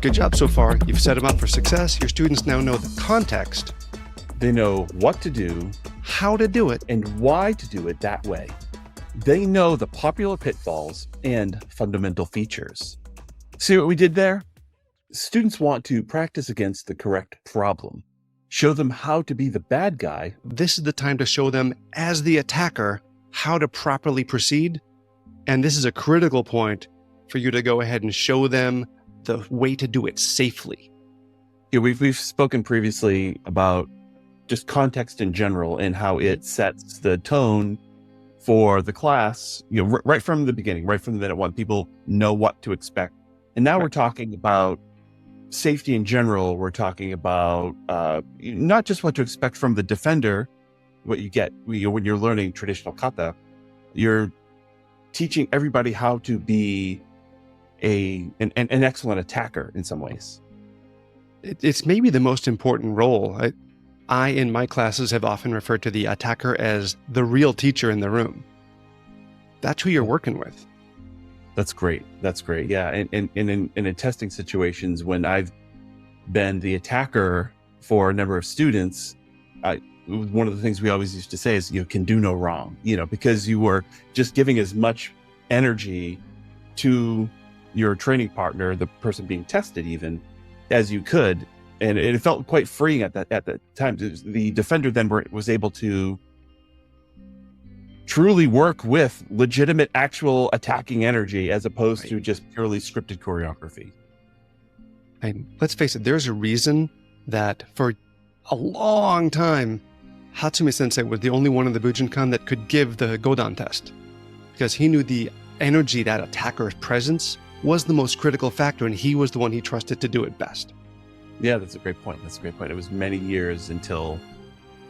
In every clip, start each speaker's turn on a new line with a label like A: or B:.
A: Good job so far. You've set them up for success. Your students now know the context,
B: They know what to do
A: how to do it,
B: and why to do it that way. They know the popular pitfalls and fundamental features. See what we did there? Students want to practice against the correct problem. Show them how to be the bad guy.
A: This is the time to show them, as the attacker, how to properly proceed. And this is a critical point for you to go ahead and show them the way to do it safely.
B: Yeah, we've spoken previously about just context in general and how it sets the tone for the class, right from the beginning, right from the minute one, people know what to expect. And now we're talking about safety in general. We're talking about not just what to expect from the defender, what you get when you're learning traditional kata. You're teaching everybody how to be an excellent attacker in some ways.
A: It's maybe the most important role. I, in my classes, have often referred to the attacker as the real teacher in the room. That's who you're working with.
B: That's great. Yeah. And in testing situations, when I've been the attacker for a number of students, one of the things we always used to say is, can do no wrong, because you were just giving as much energy to your training partner, the person being tested even, as you could. And it felt quite freeing at that time. The defender then was able to truly work with legitimate, actual attacking energy as opposed to just purely scripted choreography.
A: And let's face it, there's a reason that for a long time, Hatsumi Sensei was the only one in the Bujinkan that could give the Godan test, because he knew the energy, that attacker's presence, was the most critical factor, and he was the one he trusted to do it best.
B: Yeah, that's a great point. It was many years until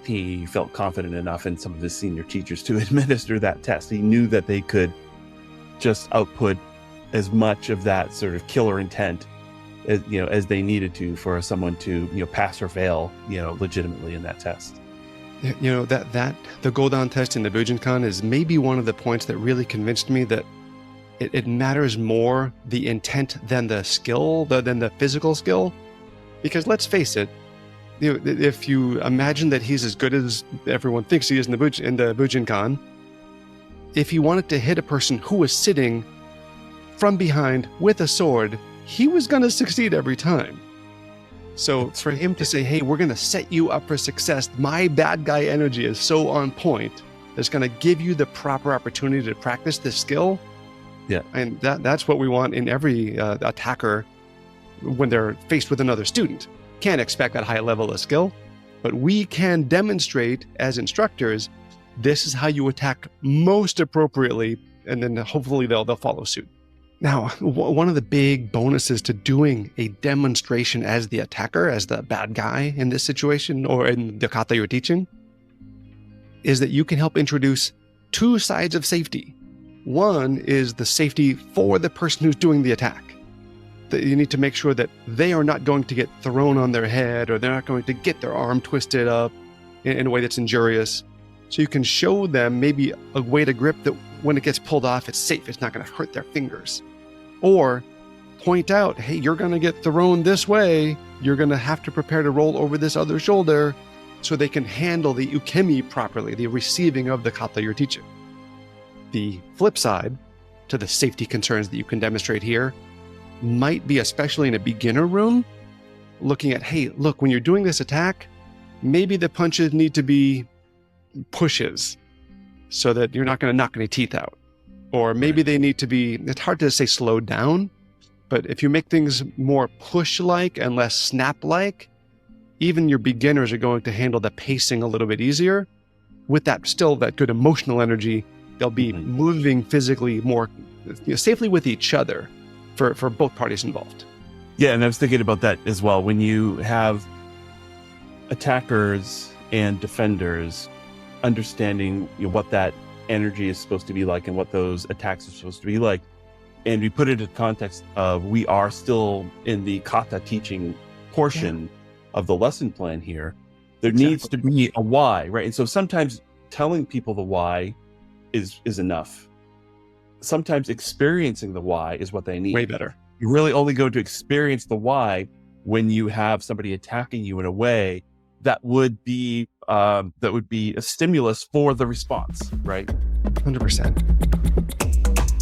B: he felt confident enough in some of his senior teachers to administer that test. He knew that they could just output as much of that sort of killer intent as they needed to for someone to pass or fail legitimately in that test.
A: That the Godan test in the Bujinkan is maybe one of the points that really convinced me that it matters more the intent than the skill, than the physical skill. Because let's face it, if you imagine that he's as good as everyone thinks he is in the Bujinkan, if he wanted to hit a person who was sitting from behind with a sword, he was going to succeed every time. So for him to say, hey, we're going to set you up for success, my bad guy energy is so on point, it's going to give you the proper opportunity to practice this skill.
B: Yeah.
A: And that's what we want in every attacker when they're faced with another student. Can't expect that high level of skill, but we can demonstrate as instructors, this is how you attack most appropriately, and then hopefully they'll follow suit. Now, one of the big bonuses to doing a demonstration as the attacker, as the bad guy in this situation, or in the kata you're teaching, is that you can help introduce two sides of safety. One is the safety for the person who's doing the attack. That you need to make sure that they are not going to get thrown on their head, or they're not going to get their arm twisted up in a way that's injurious. So you can show them maybe a way to grip that when it gets pulled off, it's safe. It's not going to hurt their fingers. Or point out, hey, you're going to get thrown this way. You're going to have to prepare to roll over this other shoulder, so they can handle the ukemi properly, the receiving of the kata you're teaching. The flip side to the safety concerns that you can demonstrate here might be, especially in a beginner room, looking at, hey, look, when you're doing this attack, maybe the punches need to be pushes so that you're not going to knock any teeth out. Or maybe they need to be, it's hard to say slowed down, but if you make things more push-like and less snap-like, even your beginners are going to handle the pacing a little bit easier. With that, still that good emotional energy, they'll be moving physically more safely with each other for both parties involved.
B: Yeah, and I was thinking about that as well. When you have attackers and defenders understanding what that energy is supposed to be like and what those attacks are supposed to be like, and we put it in context of we are still in the kata teaching portion of the lesson plan here, there needs to be a why, right? And so sometimes telling people the why is enough. Sometimes experiencing the why is what they need.
A: Way better.
B: You really only go to experience the why when you have somebody attacking you in a way that would be a stimulus for the response, right?
A: 100%.